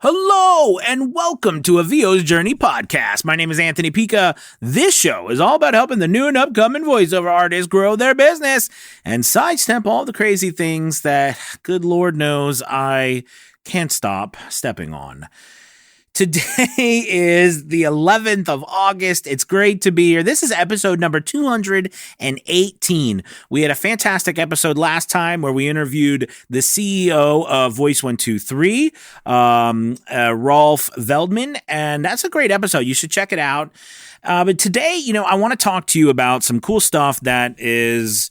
Hello and welcome to a VO's Journey podcast. My name is Anthony Pica. This show is all about helping the new and upcoming voiceover artists grow their business and sidestep all the crazy things that, good Lord knows, I can't stop stepping on. Today is the 11th of August. It's great to be here. This is episode number 218. We had a fantastic episode last time where we interviewed the CEO of Voice 123, Rolf Veldman, and that's a great episode. You should check it out. But today, I want to talk to you about some cool stuff that is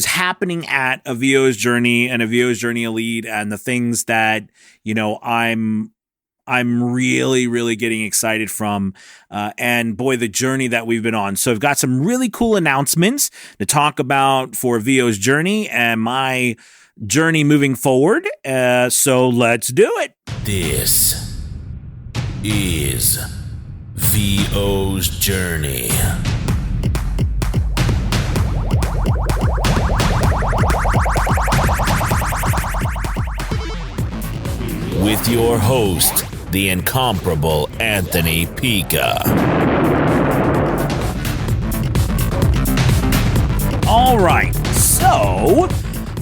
happening at a VO's Journey and a VO's Journey Elite, and the things that, I'm really, really getting excited from, and boy, the journey that we've been on. So I've got some really cool announcements to talk about for VO's Journey and my journey moving forward. So let's do it. This is VO's Journey. With your host, the incomparable Anthony Pica. All right, so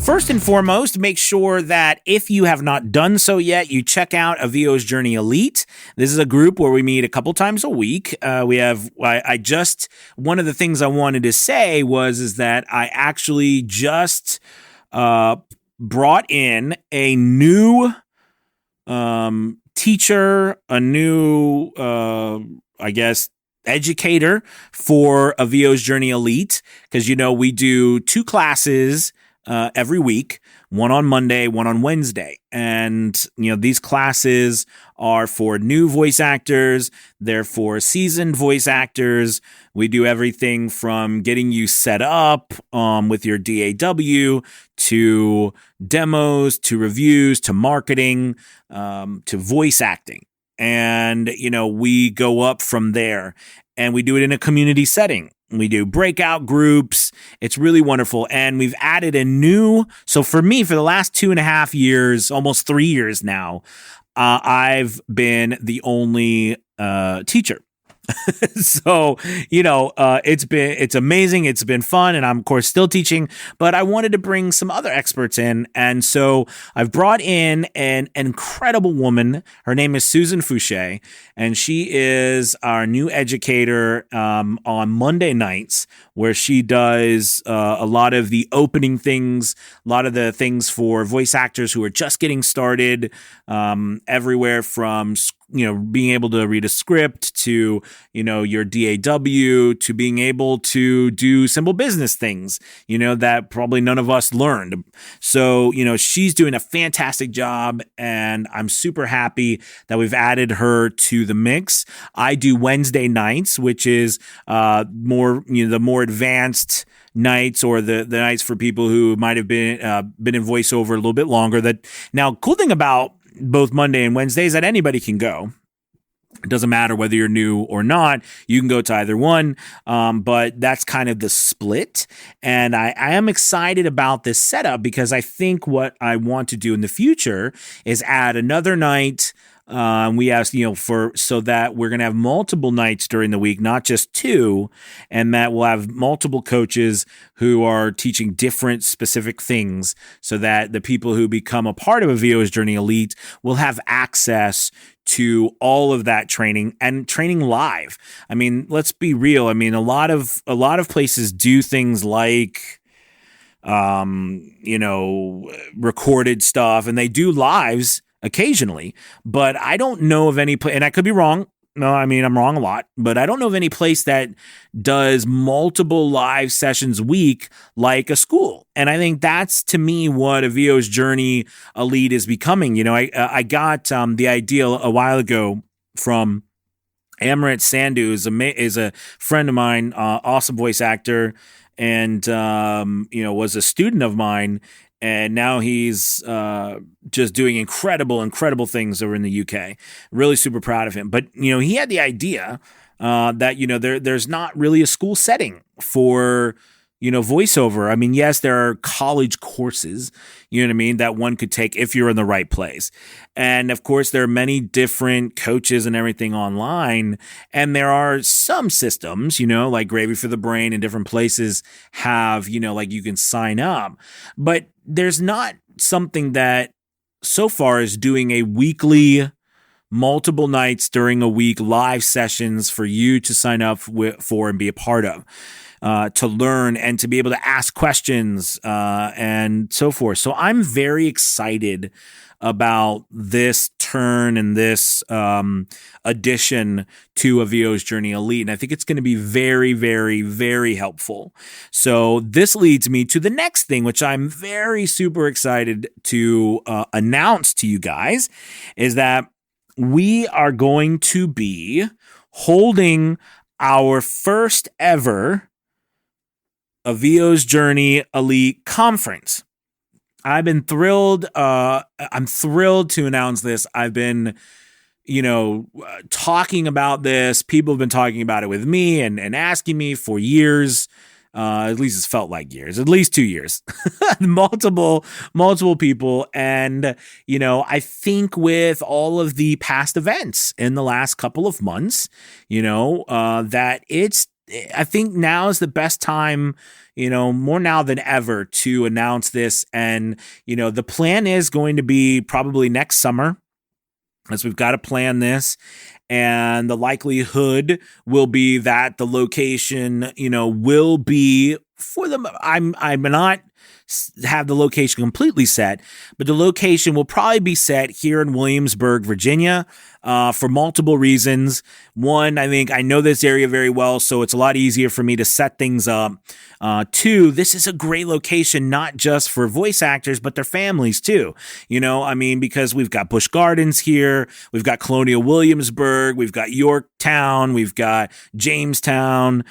first and foremost, make sure that if you have not done so yet, you check out a VO's Journey Elite. This is a group where we meet a couple times a week. One of the things I wanted to say is that I actually just brought in a new teacher, a new, educator for a VO's Journey Elite. Because, we do 2 classes every week, one on Monday, one on Wednesday. And, these classes are for new voice actors. They're for seasoned voice actors. We do everything from getting you set up with your DAW to demos, to reviews, to marketing, to voice acting. And, we go up from there, and we do it in a community setting. We do breakout groups. It's really wonderful. And we've added so for me, for the last 2.5 years, almost 3 years now, I've been the only teacher. So, it's amazing. It's been fun. And I'm, of course, still teaching, but I wanted to bring some other experts in. And so I've brought in an incredible woman. Her name is Susan Fouché, and she is our new educator on Monday nights, where she does a lot of the opening things, a lot of the things for voice actors who are just getting started, everywhere from being able to read a script to, your DAW, to being able to do simple business things, that probably none of us learned. So, she's doing a fantastic job, and I'm super happy that we've added her to the mix. I do Wednesday nights, which is the more advanced nights, or the nights for people who might have been in voiceover a little bit longer. Now, cool thing about both Monday and Wednesday is that anybody can go. It doesn't matter whether you're new or not. You can go to either one, but that's kind of the split. And I am excited about this setup, because I think what I want to do in the future is add another night. We asked, so that we're going to have multiple nights during the week, not just 2, and that we'll have multiple coaches who are teaching different specific things, so that the people who become a part of a VO's Journey Elite will have access to all of that training, and training live. I mean, let's be real. I mean, a lot of places do things like, recorded stuff, and they do lives occasionally, but I don't know of any place, and I could be wrong. No, I mean, I'm wrong a lot, but I don't know of any place that does multiple live sessions a week like a school. And I think that's, to me, what a VO's Journey Elite is becoming. I got the idea a while ago from Amrit Sandhu, is a friend of mine, awesome voice actor, and was a student of mine. And now he's just doing incredible things over in the UK. Really super proud of him. But, he had the idea that, there's not really a school setting for voiceover. I mean, yes, there are college courses, you know what I mean, that one could take if you're in the right place. And of course, there are many different coaches and everything online. And there are some systems, like Gravy for the Brain and different places have, like you can sign up. But there's not something that so far is doing a weekly, multiple nights during a week live sessions for you to sign up for and be a part of. To learn and to be able to ask questions and so forth. So I'm very excited about this turn and this addition to a VO's Journey Elite. And I think it's going to be very, very, very helpful. So this leads me to the next thing, which I'm very super excited to announce to you guys, is that we are going to be holding our first ever a VO's Journey Elite Conference. I've been thrilled. I'm thrilled to announce this. I've been, talking about this. People have been talking about it with me and asking me for years. At least it's felt like years, at least 2 years, multiple people. And, I think with all of the past events in the last couple of months, that I think now is the best time, more now than ever to announce this. And, the plan is going to be probably next summer, as we've got to plan this. And the likelihood will be that the location, will be for them. I'm not have the location completely set, but the location will probably be set here in Williamsburg, Virginia, for multiple reasons. One, I think I know this area very well, so it's a lot easier for me to set things up. Two, this is a great location, not just for voice actors, but their families too. Because we've got Busch Gardens here, we've got Colonial Williamsburg, we've got Yorktown, we've got Jamestown,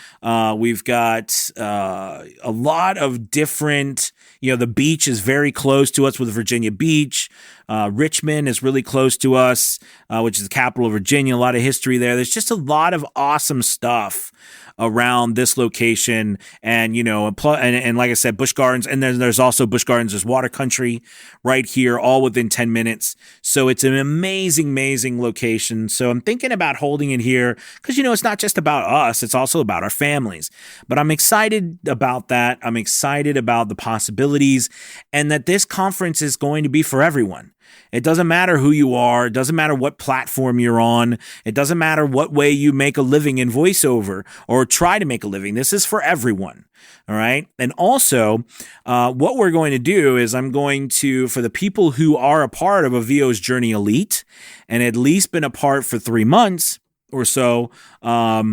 we've got a lot of different. The beach is very close to us with Virginia Beach. Richmond is really close to us, which is the capital of Virginia. A lot of history there. There's just a lot of awesome stuff around this location. And, and like I said, Busch Gardens, and then there's also Busch Gardens, there's Water Country right here, all within 10 minutes. So it's an amazing, amazing location. So I'm thinking about holding it here because, it's not just about us, it's also about our families. But I'm excited about that. I'm excited about the possibilities and that this conference is going to be for everyone. It doesn't matter who you are. It doesn't matter what platform you're on. It doesn't matter what way you make a living in voiceover or try to make a living. This is for everyone. All right. And also, what we're going to do is I'm going to, for the people who are a part of a VO's Journey Elite and at least been a part for 3 months or so, are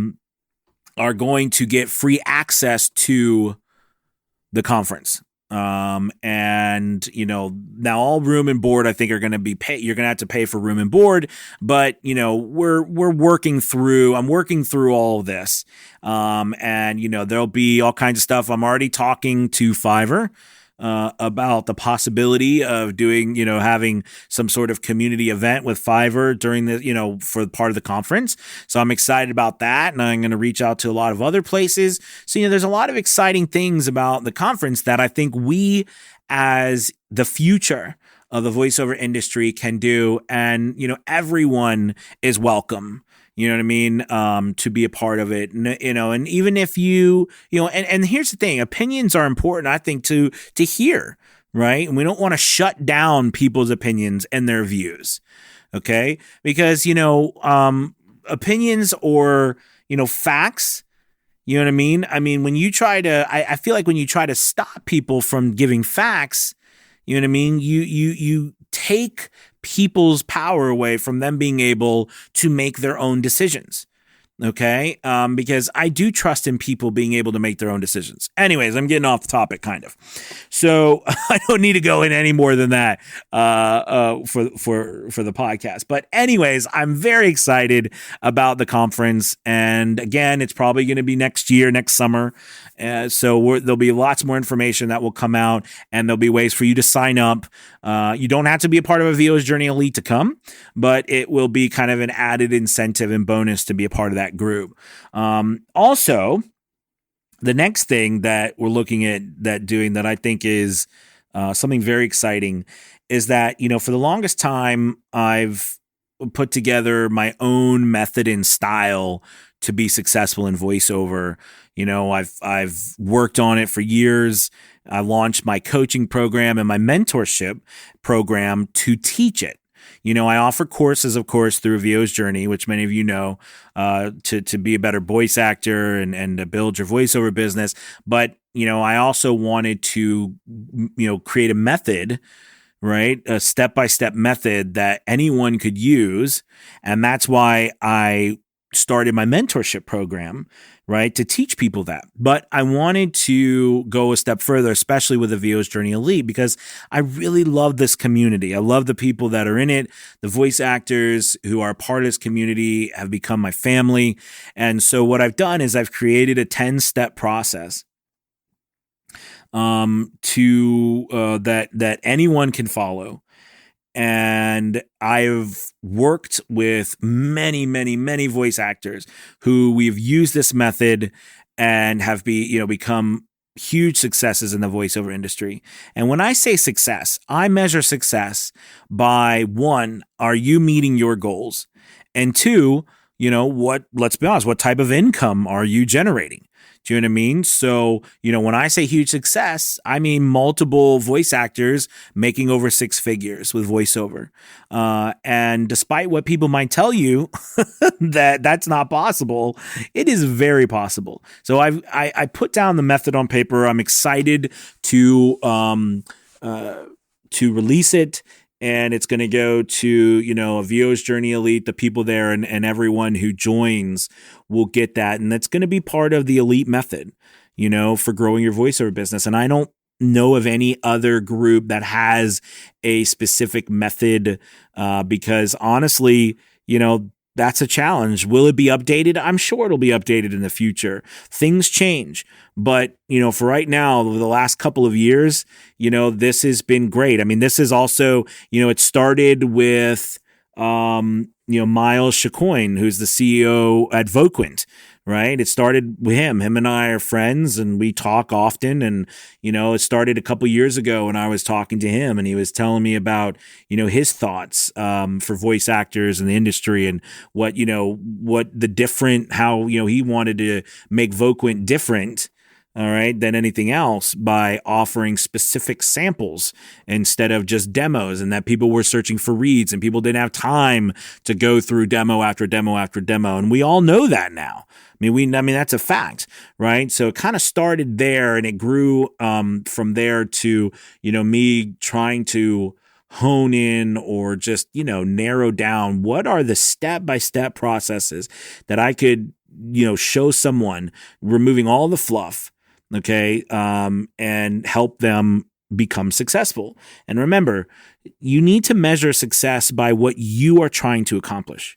going to get free access to the conference. Now all room and board, I think, are going to be paid. You're going to have to pay for room and board, but I'm working through all of this. There'll be all kinds of stuff. I'm already talking to Fiverr, about the possibility of doing, having some sort of community event with Fiverr during the, for part of the conference. So I'm excited about that. And I'm going to reach out to a lot of other places. So, there's a lot of exciting things about the conference that I think we as the future of the voiceover industry can do. And, everyone is welcome. You know what I mean? To be a part of it, and even if and here's the thing, opinions are important, I think, to hear, right? And we don't want to shut down people's opinions and their views. Okay. Because, opinions or, facts, you know what I mean? I mean, when you try to, I feel like when you try to stop people from giving facts, you know what I mean? You take people's power away from them being able to make their own decisions. Okay. Because I do trust in people being able to make their own decisions. Anyways, I'm getting off the topic kind of. So I don't need to go in any more than that, for the podcast. But anyways, I'm very excited about the conference. And again, it's probably going to be next summer. So there'll be lots more information that will come out, and there'll be ways for you to sign up. You don't have to be a part of a VO's Journey Elite to come, but it will be kind of an added incentive and bonus to be a part of that group. Also, the next thing that we're looking at that doing that I think is something very exciting is that, for the longest time, I've put together my own method and style to be successful in voiceover. I've worked on it for years. I launched my coaching program and my mentorship program to teach it. I offer courses, of course, through VO's Journey, which many of you know, to be a better voice actor and to build your voiceover business. But, I also wanted to, create a method, right? A step-by-step method that anyone could use. And that's why I started my mentorship program, right, to teach people that. But I wanted to go a step further, especially with the VO's Journey Elite, because I really love this community. I love the people that are in it. The voice actors who are part of this community have become my family. And so what I've done is I've created a 10-step process that anyone can follow. And I've worked with many, many, many voice actors who we've used this method and have become huge successes in the voiceover industry. And when I say success, I measure success by 1, are you meeting your goals? And 2, let's be honest, what type of income are you generating? Do you know what I mean? So, when I say huge success, I mean multiple voice actors making over 6 figures with voiceover. And despite what people might tell you that's not possible, it is very possible. So I put down the method on paper. I'm excited to release it. And it's going to go to, a VO's Journey Elite, the people there and everyone who joins will get that. And that's going to be part of the Elite method, for growing your voiceover business. And I don't know of any other group that has a specific method because honestly, that's a challenge. Will it be updated? I'm sure it'll be updated in the future. Things change. But, for right now, over the last couple of years, this has been great. I mean, this is also, it started with, Miles Chacoin, who's the CEO at Voquent, right? It started with him. Him and I are friends and we talk often. And, it started a couple years ago when I was talking to him and he was telling me about, his thoughts for voice actors in the industry and what the different, how, he wanted to make Voquent different. All right, than anything else by offering specific samples instead of just demos, and that people were searching for reads and people didn't have time to go through demo after demo after demo. And we all know that now. I mean, that's a fact, right? So it kind of started there and it grew from there to, me trying to hone in or just, narrow down what are the step-by-step processes that I could, show someone, removing all the fluff, okay, and help them become successful. And remember, you need to measure success by what you are trying to accomplish.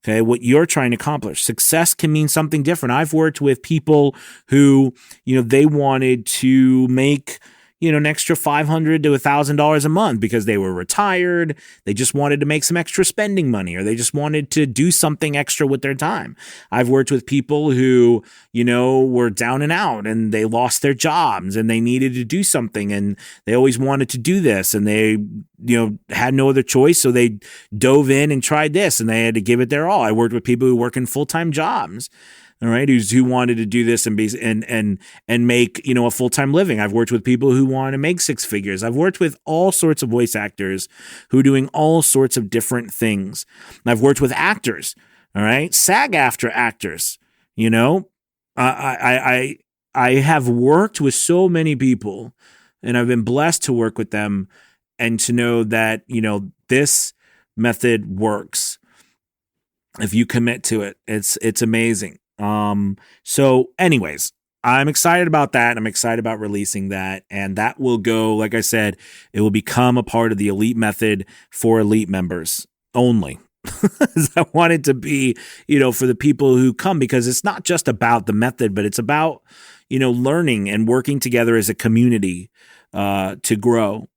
Okay, what you're trying to accomplish. Success can mean something different. I've worked with people who, they wanted to make, an extra $500 to $1,000 a month because they were retired. They just wanted to make some extra spending money, or they just wanted to do something extra with their time. I've worked with people who, were down and out and they lost their jobs and they needed to do something and they always wanted to do this and they, had no other choice. So they dove in and tried this and they had to give it their all. I worked with people who work in full-time jobs. All right, who wanted to do this and be and make a full-time living. I've worked with people who want to make 6 figures. I've worked with all sorts of voice actors who are doing all sorts of different things. I've worked with actors. All right, SAG-AFTRA actors. I have worked with so many people, and I've been blessed to work with them and to know that this method works. If you commit to it, it's amazing. So anyways, I'm excited about that. I'm excited about releasing that. And that will go, like I said, it will become a part of the Elite method for Elite members only. I want it to be, for the people who come, because it's not just about the method, but it's about, learning and working together as a community, to grow.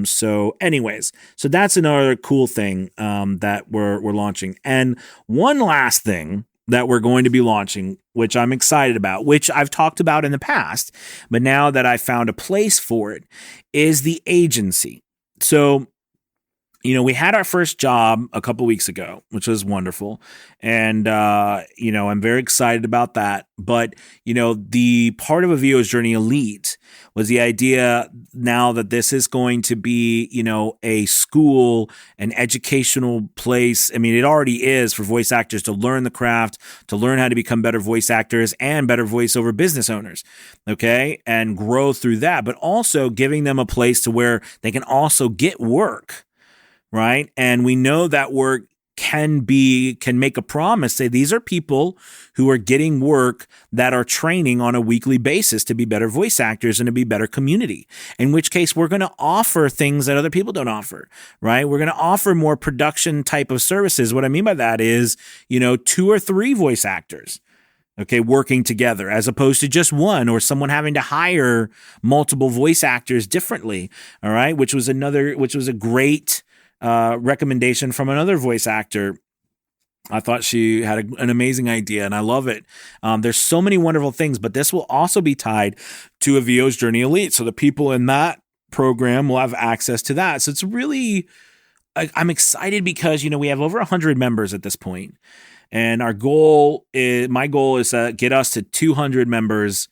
So anyways, so that's another cool thing, that we're launching. And one last thing that we're going to be launching, which I'm excited about, which I've talked about in the past, but now that I found a place for it, is the agency. So, we had our first job a couple weeks ago, which was wonderful. And, I'm very excited about that. But, the part of A VO's Journey Elite was the idea now that this is going to be, a school, an educational place. I mean, it already is for voice actors to learn the craft, to learn how to become better voice actors and better voiceover business owners. Okay. And grow through that, but also giving them a place to where they can also get work. Right. And we know that work can make a promise, say these are people who are getting work that are training on a weekly basis to be better voice actors and to be better community, in which case we're going to offer things that other people don't offer, right? We're going to offer more production type of services. What I mean by that is, 2 or 3 voice actors, okay, working together as opposed to just one, or someone having to hire multiple voice actors differently. All right. Which was a great recommendation from another voice actor. I thought she had an amazing idea, and I love it. There's so many wonderful things, but this will also be tied to A VO's Journey Elite. So the people in that program will have access to that. So it's really, I'm excited because, we have over 100 members at this point, and my goal is to get us to 200 members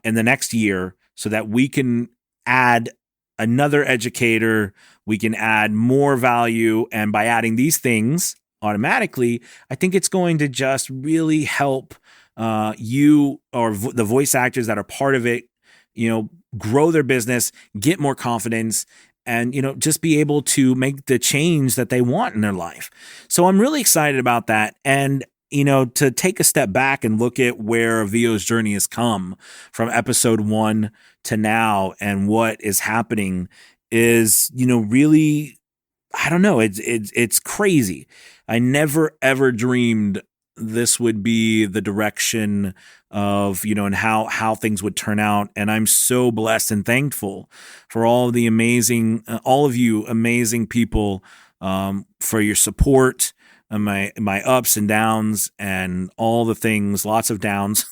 in the next year so that we can add another educator, we can add more value. And by adding these things automatically, I think it's going to just really help you or the voice actors that are part of it, grow their business, get more confidence, and, just be able to make the change that they want in their life. So I'm really excited about that. And, to take a step back and look at where A VO's journey has come from episode 1 to now and what is happening is, really, I don't know. It's crazy. I never, ever dreamed this would be the direction of, and how things would turn out. And I'm so blessed and thankful for all of you amazing people, for your support, my ups and downs and all the things, lots of downs.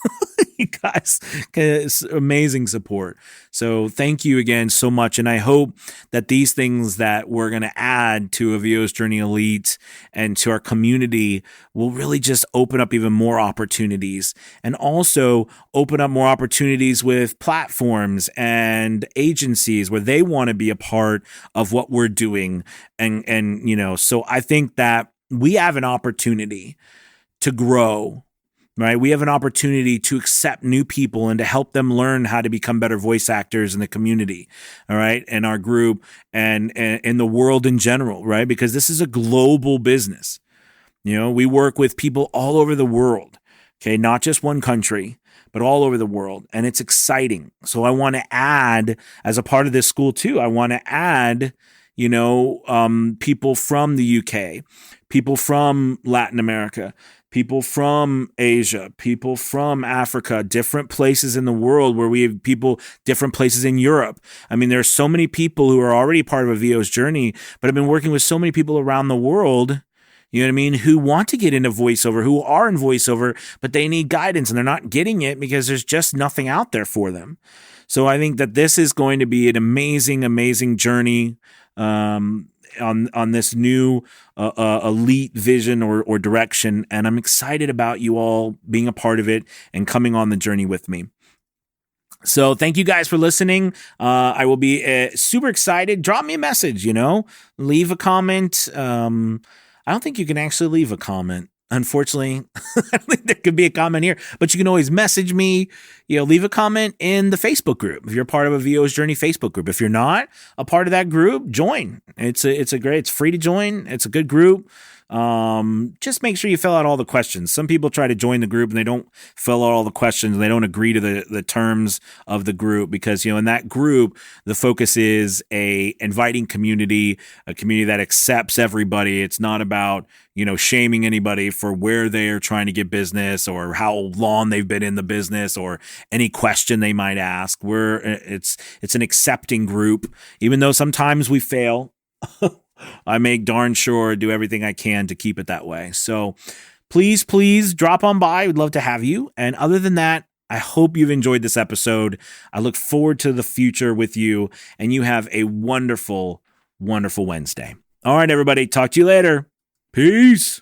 You guys, it's amazing support. So thank you again so much. And I hope that these things that we're going to add to A VO's Journey Elite and to our community will really just open up even more opportunities, and also open up more opportunities with platforms and agencies where they want to be a part of what we're doing. And so I think that we have an opportunity to grow, right? We have an opportunity to accept new people and to help them learn how to become better voice actors in the community, all right, in our group and in the world in general, right? Because this is a global business. We work with people all over the world, okay? Not just one country, but all over the world. And it's exciting. So I want to add, as a part of this school too, I want to add people from the UK, people from Latin America, people from Asia, people from Africa, different places in the world where we have people, different places in Europe. I mean, there are so many people who are already part of A VO's journey, but I've been working with so many people around the world, who want to get into voiceover, who are in voiceover, but they need guidance and they're not getting it because there's just nothing out there for them. So I think that this is going to be an amazing, amazing journey on this new elite vision or direction. And I'm excited about you all being a part of it and coming on the journey with me. So thank you guys for listening. I will be super excited. Drop me a message, leave a comment. I don't think you can actually leave a comment. Unfortunately, I think there could be a comment here, but you can always message me, leave a comment in the Facebook group. If you're part of A VO's Journey Facebook group, if you're not a part of that group, join. It's free to join. It's a good group. Just make sure you fill out all the questions. Some people try to join the group and they don't fill out all the questions and they don't agree to the terms of the group because, in that group, the focus is a inviting community, a community that accepts everybody. It's not about, shaming anybody for where they're trying to get business or how long they've been in the business or any question they might ask. It's an accepting group, even though sometimes we fail. I make darn sure do everything I can to keep it that way. So please drop on by. We'd love to have you. And other than that, I hope you've enjoyed this episode. I look forward to the future with you, and you have a wonderful, wonderful Wednesday. All right, everybody. Talk to you later. Peace.